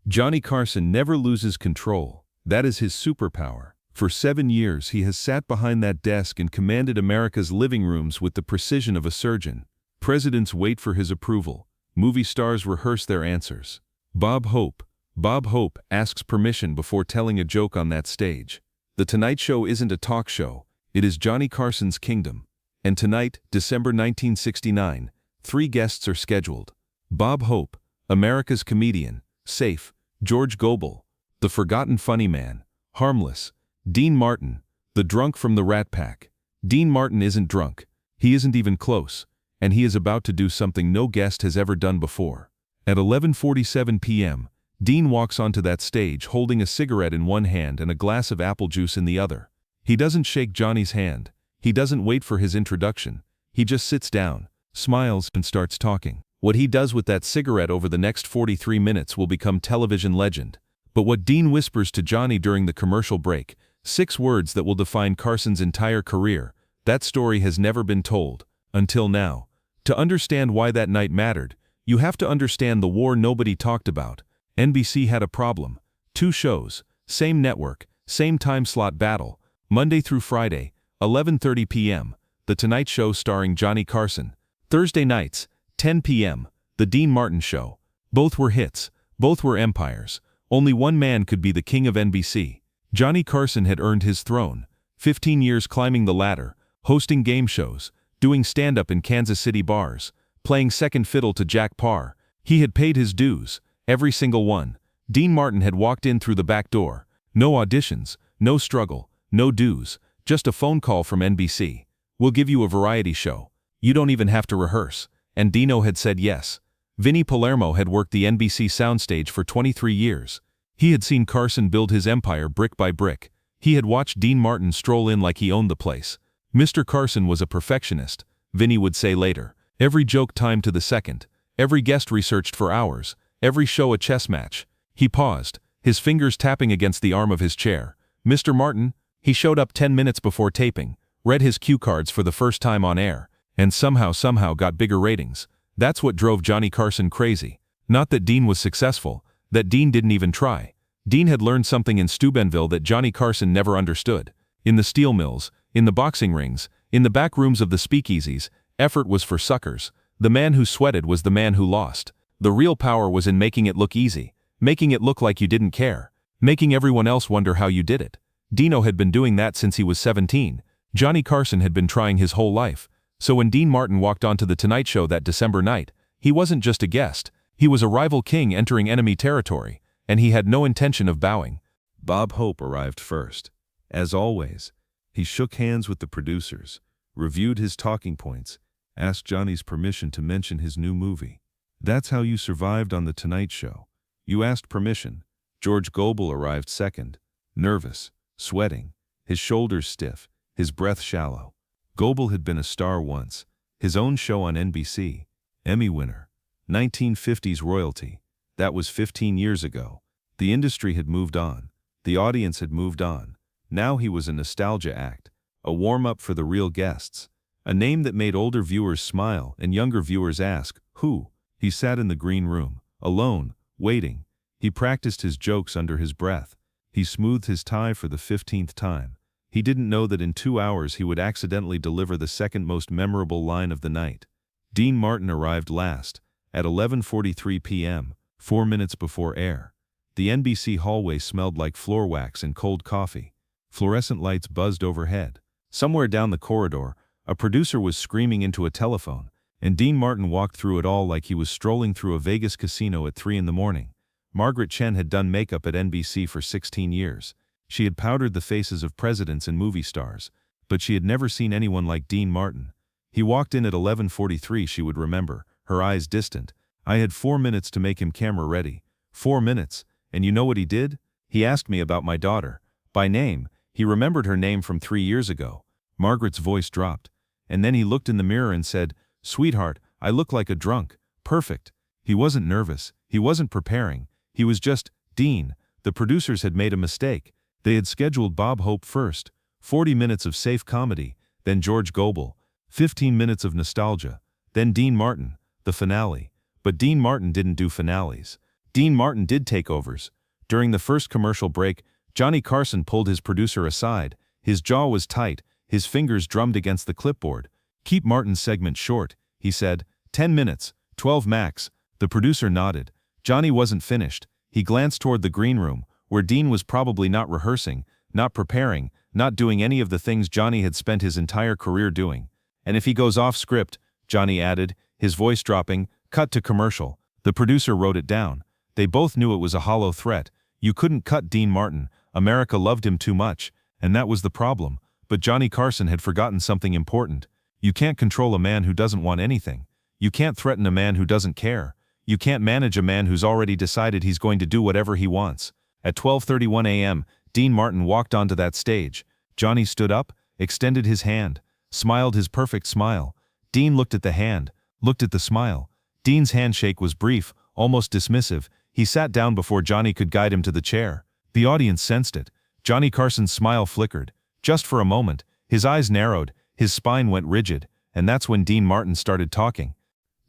Johnny Carson never loses control. That is his superpower. For 7 years he has sat behind that desk and commanded America's living rooms with the precision of a surgeon. Presidents wait for his approval. Movie stars rehearse their answers. Bob Hope asks permission before telling a joke on that stage. The Tonight Show isn't a talk show. It is Johnny Carson's kingdom. And tonight, December 1969, 3 guests are scheduled. Bob Hope, America's comedian, safe. George Gobel, the forgotten funny man, harmless. Dean Martin, the drunk from the Rat Pack. Dean Martin isn't drunk. He isn't even close. And he is about to do something no guest has ever done before. At 11:47 p.m., Dean walks onto that stage holding a cigarette in one hand and a glass of apple juice in the other. He doesn't shake Johnny's hand. He doesn't wait for his introduction. He just sits down, smiles, and starts talking. What he does with that cigarette over the next 43 minutes will become television legend. But what Dean whispers to Johnny during the commercial break, 6 words that will define Carson's entire career, that story has never been told, until now. To understand why that night mattered, you have to understand the war nobody talked about. NBC had a problem. 2 shows, same network, same time slot battle, Monday through Friday, 11:30 p.m., The Tonight Show starring Johnny Carson. Thursday nights, 10 p.m., The Dean Martin Show. Both were hits, both were empires. Only one man could be the king of NBC. Johnny Carson had earned his throne. 15 years climbing the ladder, hosting game shows, doing stand-up in Kansas City bars, playing second fiddle to Jack Parr. He had paid his dues, every single one. Dean Martin had walked in through the back door. No auditions, no struggle, no dues, just a phone call from NBC. We'll give you a variety show. You don't even have to rehearse. And Dino had said yes. Vinnie Palermo had worked the NBC soundstage for 23 years. He had seen Carson build his empire brick by brick. He had watched Dean Martin stroll in like he owned the place. Mr. Carson was a perfectionist, Vinnie would say later. Every joke timed to the second. Every guest researched for hours. Every show a chess match. He paused, his fingers tapping against the arm of his chair. Mr. Martin, he showed up 10 minutes before taping, read his cue cards for the first time on air, and somehow got bigger ratings. That's what drove Johnny Carson crazy. Not that Dean was successful, that Dean didn't even try. Dean had learned something in Steubenville that Johnny Carson never understood. In the steel mills, in the boxing rings, in the back rooms of the speakeasies, effort was for suckers. The man who sweated was the man who lost. The real power was in making it look easy, making it look like you didn't care, making everyone else wonder how you did it. Dino had been doing that since he was 17. Johnny Carson had been trying his whole life. So when Dean Martin walked onto The Tonight Show that December night, he wasn't just a guest. He was a rival king entering enemy territory, and he had no intention of bowing. Bob Hope arrived first. As always, he shook hands with the producers, reviewed his talking points, asked Johnny's permission to mention his new movie. That's how you survived on The Tonight Show. You asked permission. George Gobel arrived second, nervous, sweating, his shoulders stiff, his breath shallow. Gobel had been a star once, his own show on NBC, Emmy winner, 1950s royalty. That was 15 years ago. The industry had moved on. The audience had moved on. Now he was a nostalgia act, a warm-up for the real guests, a name that made older viewers smile and younger viewers ask, who? He sat in the green room, alone, waiting. He practiced his jokes under his breath. He smoothed his tie for the 15th time. He didn't know that in 2 hours he would accidentally deliver the second most memorable line of the night. Dean Martin arrived last, at 11:43 p.m., 4 minutes before air. The NBC hallway smelled like floor wax and cold coffee. Fluorescent lights buzzed overhead. Somewhere down the corridor, a producer was screaming into a telephone, and Dean Martin walked through it all like he was strolling through a Vegas casino at 3 in the morning. Margaret Chen had done makeup at NBC for 16 years. She had powdered the faces of presidents and movie stars, but she had never seen anyone like Dean Martin. He walked in at 11:43, she would remember, her eyes distant. I had 4 minutes to make him camera ready. 4 minutes, and you know what he did? He asked me about my daughter. By name, he remembered her name from 3 years ago. Margaret's voice dropped, and then he looked in the mirror and said, "Sweetheart, I look like a drunk. Perfect." He wasn't nervous, he wasn't preparing, he was just, Dean. The producers had made a mistake. They had scheduled Bob Hope first, 40 minutes of safe comedy, then George Gobel, 15 minutes of nostalgia, then Dean Martin, the finale. But Dean Martin didn't do finales. Dean Martin did takeovers. During the first commercial break, Johnny Carson pulled his producer aside. His jaw was tight, his fingers drummed against the clipboard. "Keep Martin's segment short," he said. 10 minutes, 12 max. The producer nodded. Johnny wasn't finished. He glanced toward the green room, where Dean was probably not rehearsing, not preparing, not doing any of the things Johnny had spent his entire career doing. "And if he goes off script," Johnny added, his voice dropping, "cut to commercial." The producer wrote it down. They both knew it was a hollow threat. You couldn't cut Dean Martin. America loved him too much, and that was the problem. But Johnny Carson had forgotten something important. You can't control a man who doesn't want anything. You can't threaten a man who doesn't care. You can't manage a man who's already decided he's going to do whatever he wants. At 12:31 a.m., Dean Martin walked onto that stage. Johnny stood up, extended his hand, smiled his perfect smile. Dean looked at the hand, looked at the smile. Dean's handshake was brief, almost dismissive. He sat down before Johnny could guide him to the chair. The audience sensed it. Johnny Carson's smile flickered. Just for a moment, his eyes narrowed, his spine went rigid, and that's when Dean Martin started talking.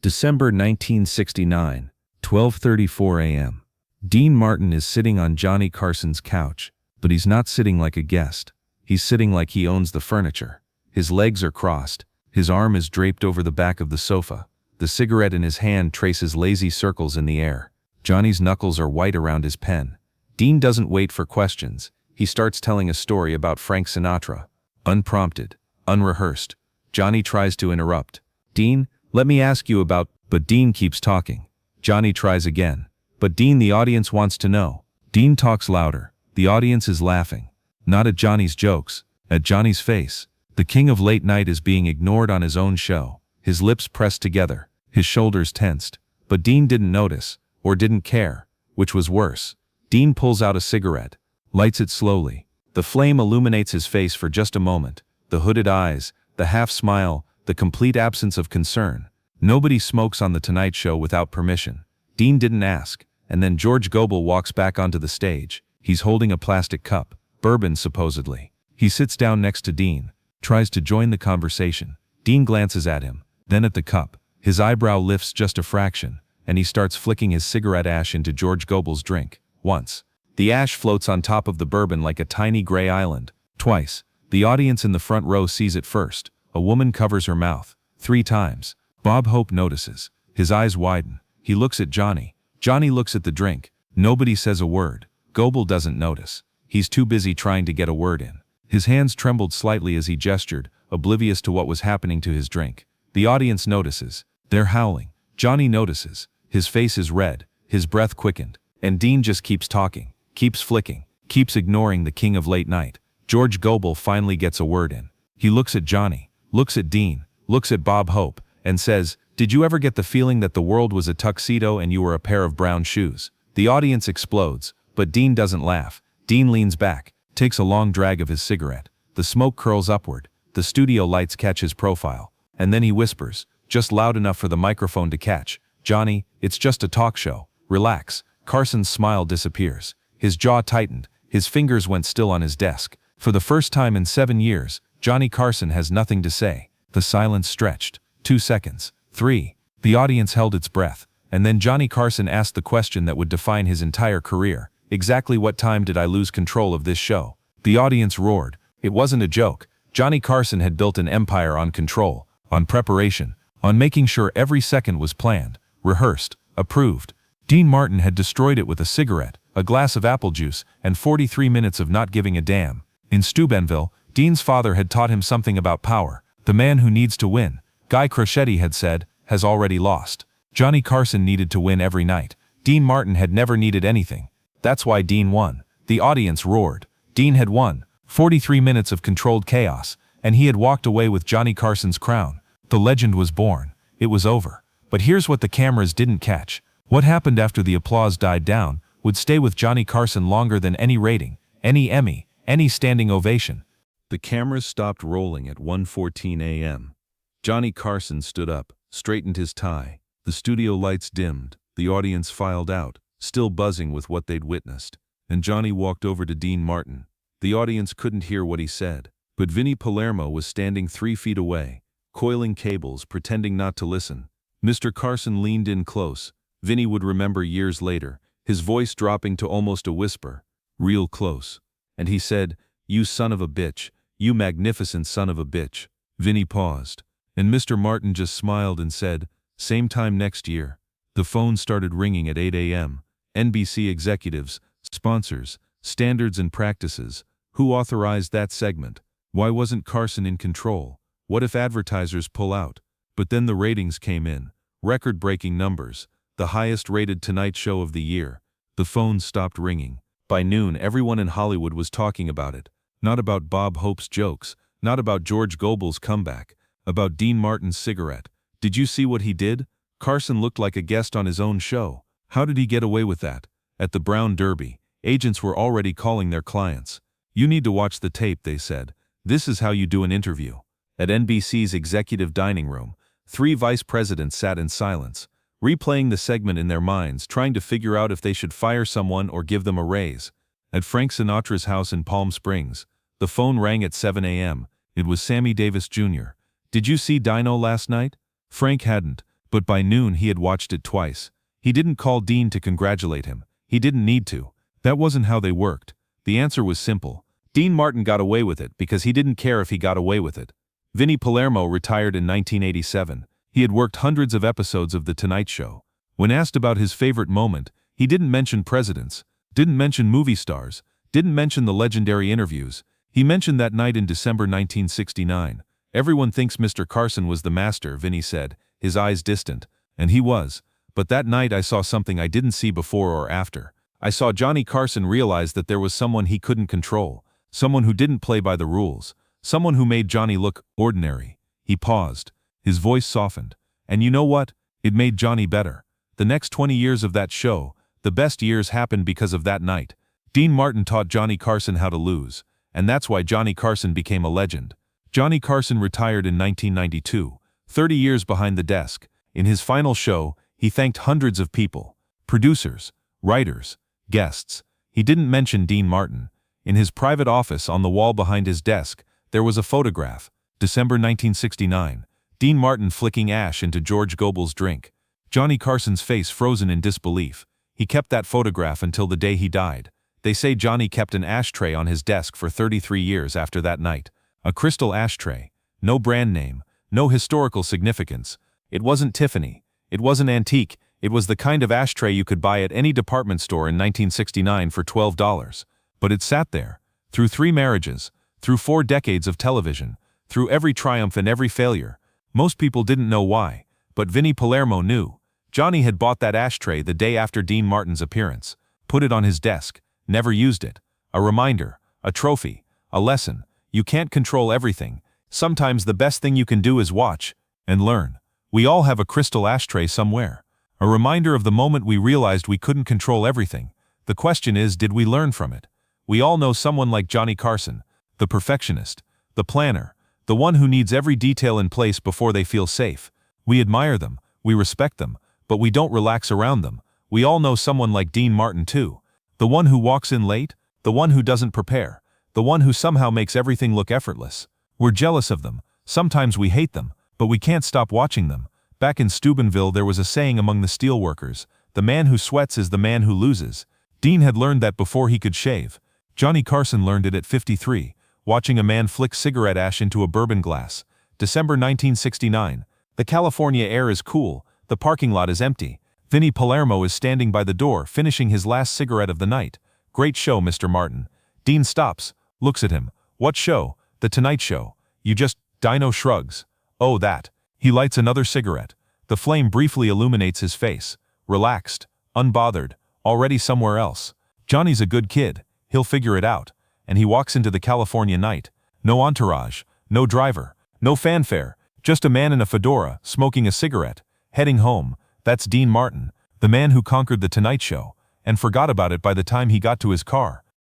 December 1969, 12:34 a.m. Dean Martin is sitting on Johnny Carson's couch, but he's not sitting like a guest. He's sitting like he owns the furniture. His legs are crossed. His arm is draped over the back of the sofa. The cigarette in his hand traces lazy circles in the air. Johnny's knuckles are white around his pen. Dean doesn't wait for questions. He starts telling a story about Frank Sinatra. Unprompted, unrehearsed. Johnny tries to interrupt. "Dean, let me ask you about..." But Dean keeps talking. Johnny tries again. "But Dean, the audience wants to know." Dean talks louder. The audience is laughing. Not at Johnny's jokes, at Johnny's face. The king of late night is being ignored on his own show. His lips pressed together, his shoulders tensed. But Dean didn't notice, or didn't care, which was worse. Dean pulls out a cigarette, lights it slowly. The flame illuminates his face for just a moment. The hooded eyes, the half smile, the complete absence of concern. Nobody smokes on The Tonight Show without permission. Dean didn't ask, and then George Gobel walks back onto the stage. He's holding a plastic cup, bourbon supposedly. He sits down next to Dean, tries to join the conversation. Dean glances at him, then at the cup. His eyebrow lifts just a fraction, and he starts flicking his cigarette ash into George Gobel's drink. Once. The ash floats on top of the bourbon like a tiny gray island. Twice. The audience in the front row sees it first. A woman covers her mouth. 3 times. Bob Hope notices. His eyes widen. He looks at Johnny. Johnny looks at the drink. Nobody says a word. Gobel doesn't notice. He's too busy trying to get a word in. His hands trembled slightly as he gestured, oblivious to what was happening to his drink. The audience notices. They're howling. Johnny notices. His face is red. His breath quickened. And Dean just keeps talking, keeps flicking, keeps ignoring the king of late night. George Gobel finally gets a word in. He looks at Johnny, looks at Dean, looks at Bob Hope, and says, "Did you ever get the feeling that the world was a tuxedo and you were a pair of brown shoes?" The audience explodes, but Dean doesn't laugh. Dean leans back, takes a long drag of his cigarette. The smoke curls upward. The studio lights catch his profile. And then he whispers, just loud enough for the microphone to catch, "Johnny, it's just a talk show. Relax." Carson's smile disappears. His jaw tightened. His fingers went still on his desk. For the first time in 7 years, Johnny Carson has nothing to say. The silence stretched. 2 seconds. 3. The audience held its breath. And then Johnny Carson asked the question that would define his entire career. Exactly what time did I lose control of this show? The audience roared. It wasn't a joke. Johnny Carson had built an empire on control, on preparation, on making sure every second was planned, rehearsed, approved. Dean Martin had destroyed it with a cigarette, a glass of apple juice, and 43 minutes of not giving a damn. In Steubenville, Dean's father had taught him something about power. The man who needs to win, Guy Crocetti had said, has already lost. Johnny Carson needed to win every night. Dean Martin had never needed anything. That's why Dean won. The audience roared. Dean had won. 43 minutes of controlled chaos, and he had walked away with Johnny Carson's crown. The legend was born. It was over. But here's what the cameras didn't catch. What happened after the applause died down would stay with Johnny Carson longer than any rating, any Emmy, any standing ovation. The cameras stopped rolling at 1:14 a.m. Johnny Carson stood up, straightened his tie. The studio lights dimmed. The audience filed out, still buzzing with what they'd witnessed. And Johnny walked over to Dean Martin. The audience couldn't hear what he said, but Vinnie Palermo was standing 3 feet away, coiling cables, pretending not to listen. Mr. Carson leaned in close. Vinnie would remember years later, his voice dropping to almost a whisper, real close. And he said, "You son of a bitch, you magnificent son of a bitch." Vinny paused, and Mr. Martin just smiled and said, "Same time next year." The phone started ringing at 8 a.m. NBC executives, sponsors, standards and practices. Who authorized that segment? Why wasn't Carson in control? What if advertisers pull out? But then the ratings came in. Record-breaking numbers. The highest-rated Tonight Show of the year. The phone stopped ringing. By noon, everyone in Hollywood was talking about it. Not about Bob Hope's jokes. Not about George Gobel's comeback. About Dean Martin's cigarette. Did you see what he did? Carson looked like a guest on his own show. How did he get away with that? At the Brown Derby, agents were already calling their clients. "You need to watch the tape," they said. "This is how you do an interview." At NBC's executive dining room, 3 vice presidents sat in silence, replaying the segment in their minds, trying to figure out if they should fire someone or give them a raise. At Frank Sinatra's house in Palm Springs, the phone rang at 7 a.m. It was Sammy Davis Jr. "Did you see Dino last night?" Frank hadn't, but by noon he had watched it twice. He didn't call Dean to congratulate him. He didn't need to. That wasn't how they worked. The answer was simple. Dean Martin got away with it because he didn't care if he got away with it. Vinny Palermo retired in 1987. He had worked hundreds of episodes of The Tonight Show. When asked about his favorite moment, he didn't mention presidents, didn't mention movie stars, didn't mention the legendary interviews. He mentioned that night in December 1969. "Everyone thinks Mr. Carson was the master," Vinny said, his eyes distant. "And he was. But that night I saw something I didn't see before or after. I saw Johnny Carson realize that there was someone he couldn't control, someone who didn't play by the rules, someone who made Johnny look ordinary." He paused. His voice softened. "And you know what? It made Johnny better. The next 20 years of that show, the best years happened because of that night. Dean Martin taught Johnny Carson how to lose, and that's why Johnny Carson became a legend." Johnny Carson retired in 1992, 30 years behind the desk. In his final show, he thanked hundreds of people, producers, writers, guests. He didn't mention Dean Martin. In his private office on the wall behind his desk, there was a photograph. December 1969. Dean Martin flicking ash into George Gobel's drink. Johnny Carson's face frozen in disbelief. He kept that photograph until the day he died. They say Johnny kept an ashtray on his desk for 33 years after that night. A crystal ashtray. No brand name. No historical significance. It wasn't Tiffany. It wasn't antique. It was the kind of ashtray you could buy at any department store in 1969 for $12. But it sat there. Through 3 marriages. Through 4 decades of television. Through every triumph and every failure. Most people didn't know why. But Vinny Palermo knew. Johnny had bought that ashtray the day after Dean Martin's appearance. Put it on his desk. Never used it. A reminder. A trophy. A lesson. You can't control everything. Sometimes the best thing you can do is watch and learn. We all have a crystal ashtray somewhere. A reminder of the moment we realized we couldn't control everything. The question is, did we learn from it? We all know someone like Johnny Carson, the perfectionist, the planner, the one who needs every detail in place before they feel safe. We admire them, we respect them, but we don't relax around them. We all know someone like Dean Martin too. The one who walks in late, the one who doesn't prepare, the one who somehow makes everything look effortless. We're jealous of them. Sometimes we hate them, but we can't stop watching them. Back in Steubenville there was a saying among the steelworkers, "The man who sweats is the man who loses." Dean had learned that before he could shave. Johnny Carson learned it at 53, watching a man flick cigarette ash into a bourbon glass. December 1969. The California air is cool, the parking lot is empty. Vinny Palermo is standing by the door, finishing his last cigarette of the night. "Great show, Mr. Martin." Dean stops, looks at him. "What show?" "The Tonight Show." "You just..." Dino shrugs. "Oh, that." He lights another cigarette. The flame briefly illuminates his face. Relaxed, unbothered, already somewhere else. Johnny's a good kid. He'll figure it out. And he walks into the California night. No entourage, no driver, no fanfare, just a man in a fedora, smoking a cigarette, heading home. That's Dean Martin, the man who conquered The Tonight Show, and forgot about it by the time he got to his car.